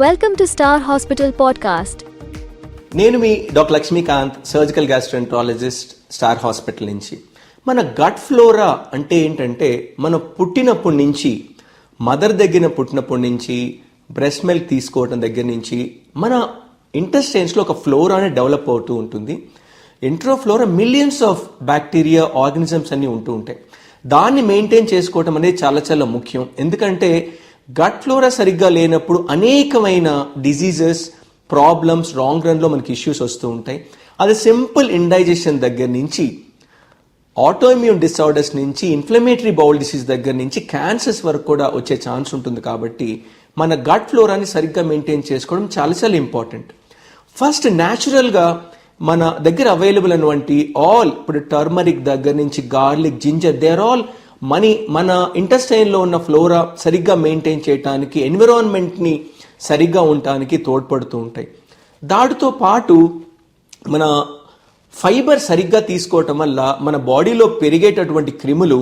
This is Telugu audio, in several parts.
Welcome to Star Hospital Podcast. నేను మీ doctor Lakshmikanth, surgical gastroenterologist, star hospital నుంచి. మన గట్ ఫ్లోరా అంటే ఏంటంటే, మన పుట్టినప్పటి నుంచి, మదర్ దగ్గర పుట్టినప్పటి నుంచి, బ్రెస్ట్ మిల్క్ తీసుకోవడం దగ్గర నుంచి మన ఇంటెస్టైన్స్లో ఒక ఫ్లోరా అనేది డెవలప్ అవుతూ ఉంటుంది. ఇంట్రోఫ్లోరా మిలియన్స్ ఆఫ్ బ్యాక్టీరియా, ఆర్గానిజమ్స్ అన్నీ ఉంటూ ఉంటాయి. దాన్ని మెయింటైన్ చేసుకోవడం అనేది చాలా చాలా ముఖ్యం. ఎందుకంటే గట్ ఫ్లోరా సరిగ్గా లేనప్పుడు అనేకమైన డిజీజెస్, ప్రాబ్లమ్స్ రాంగ్ రన్లో మనకి ఇష్యూస్ వస్తూ ఉంటాయి. అది సింపుల్ ఇండైజెషన్ దగ్గర నుంచి, ఆటోఇమ్యూన్ డిసార్డర్స్ నుంచి, ఇన్ఫ్లమేటరీ బౌల్ డిసీజ్ దగ్గర నుంచి క్యాన్సర్స్ వరకు కూడా వచ్చే ఛాన్స్ ఉంటుంది. కాబట్టి మన గట్ ఫ్లోరాని సరిగ్గా మెయింటైన్ చేసుకోవడం చాలా చాలా ఇంపార్టెంట్. ఫస్ట్ న్యాచురల్గా మన దగ్గర అవైలబుల్ అయినటువంటి ఇప్పుడు టర్మరిక్ దగ్గర నుంచి garlic, ginger, they are all మన ఇంటెస్టైన్లో ఉన్న ఫ్లోరా సరిగ్గా మెయింటైన్ చేయడానికి, ఎన్విరాన్మెంట్ని సరిగ్గా ఉండటానికి తోడ్పడుతూ ఉంటాయి. దాటితో పాటు మన ఫైబర్ సరిగ్గా తీసుకోవటం వల్ల మన బాడీలో పెరిగేటటువంటి క్రిములు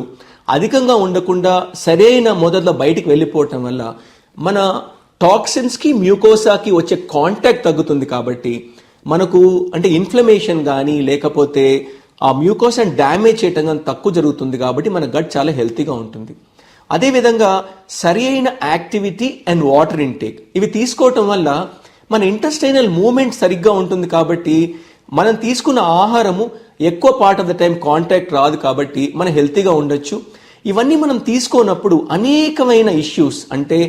అధికంగా ఉండకుండా సరైన మొదట్లో బయటికి వెళ్ళిపోవటం వల్ల మన టాక్సిన్స్కి, మ్యూకోసాకి వచ్చే కాంటాక్ట్ తగ్గుతుంది. కాబట్టి మనకు ఇన్ఫ్లమేషన్ కానీ లేకపోతే ఆ మ్యూకోసాని డ్యామేజ్ చేయటం కానీ తక్కువ జరుగుతుంది. కాబట్టి మన గట్ చాలా హెల్తీగా ఉంటుంది. అదేవిధంగా సరి అయిన యాక్టివిటీ అండ్ వాటర్ ఇంటేక్ ఇవి తీసుకోవటం వల్ల మన ఇంటెస్టైనల్ మూవ్మెంట్ సరిగ్గా ఉంటుంది. కాబట్టి మనం తీసుకున్న ఆహారము ఎక్కువ part of the time contact రాదు. కాబట్టి మనం హెల్తీగా ఉండొచ్చు. ఇవన్నీ మనం తీసుకోనప్పుడు అనేకమైన ఇష్యూస్ అంటే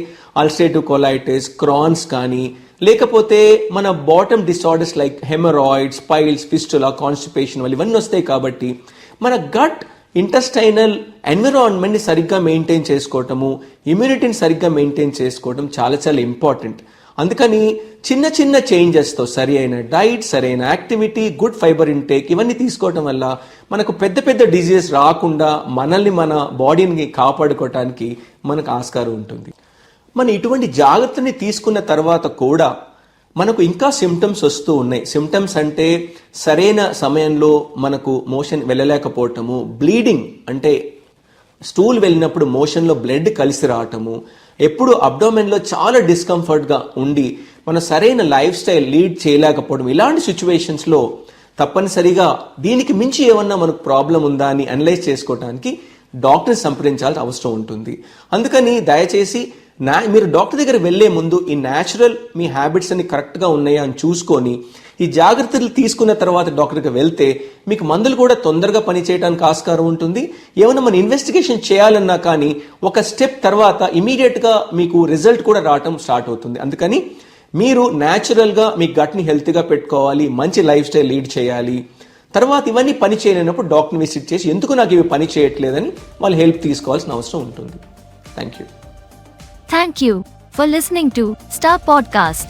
అల్సరేటివ్ కొలైటిస్, క్రాన్స్ కానీ లేకపోతే మన bottom disorders like hemorrhoids, piles, fistula, constipation వల్ల ఇవన్నీ వస్తాయి. కాబట్టి మన గట్ ఇంటెస్టైనల్ ఎన్విరాన్మెంట్ని సరిగ్గా మెయింటైన్ చేసుకోవటము, ఇమ్యూనిటీని సరిగ్గా మెయింటైన్ చేసుకోవడం చాలా చాలా ఇంపార్టెంట్. అందుకని చిన్న చిన్న చేంజెస్తో సరి అయిన డైట్, సరైన యాక్టివిటీ, గుడ్ ఫైబర్ ఇంటేక్ ఇవన్నీ తీసుకోవడం వల్ల మనకు పెద్ద పెద్ద డిజీజెస్ రాకుండా మనల్ని, మన బాడీని కాపాడుకోవటానికి మనకు ఆస్కారం ఉంటుంది. మన ఇటువంటి జాగ్రత్తని తీసుకున్న తర్వాత కూడా మనకు ఇంకా సిమ్టమ్స్ వస్తూ ఉన్నాయి. సిమ్టమ్స్ అంటే సరైన సమయంలో మనకు మోషన్ వెళ్ళలేకపోవటము, బ్లీడింగ్ అంటే స్టూల్ వెళ్ళినప్పుడు మోషన్లో బ్లడ్ కలిసి రావటము, ఎప్పుడు అబ్డోమెన్లో చాలా డిస్కంఫర్ట్గా ఉండి మన సరైన లైఫ్ స్టైల్ లీడ్ చేయలేకపోవడం, ఇలాంటి సిచ్యువేషన్స్లో తప్పనిసరిగా దీనికి మించి ఏమన్నా మనకు ప్రాబ్లం ఉందా అని అనలైజ్ చేసుకోవడానికి డాక్టర్ని సంప్రదించాల్సిన అవసరం ఉంటుంది. అందుకని దయచేసి మీరు డాక్టర్ దగ్గర వెళ్లే ముందు ఈ న్యాచురల్ మీ హ్యాబిట్స్ అన్ని కరెక్ట్గా ఉన్నాయా అని చూసుకొని ఈ జాగ్రత్తలు తీసుకున్న తర్వాత డాక్టర్కి వెళ్తే మీకు మందులు కూడా తొందరగా పనిచేయడానికి ఆస్కారం ఉంటుంది. ఏమైనా మన ఇన్వెస్టిగేషన్ చేయాలన్నా కానీ ఒక స్టెప్ తర్వాత ఇమీడియట్గా మీకు రిజల్ట్ కూడా రావటం స్టార్ట్ అవుతుంది. అందుకని మీరు న్యాచురల్గా మీ గట్ని హెల్తీగా పెట్టుకోవాలి, మంచి లైఫ్ స్టైల్ లీడ్ చేయాలి. తర్వాత ఇవన్నీ పని చేయలేనప్పుడు డాక్టర్ని విజిట్ చేసి ఎందుకు నాకు ఇవి పని చేయట్లేదని వాళ్ళు హెల్ప్ తీసుకోవాల్సిన అవసరం ఉంటుంది. Thank you. Thank you for listening to Star Podcast.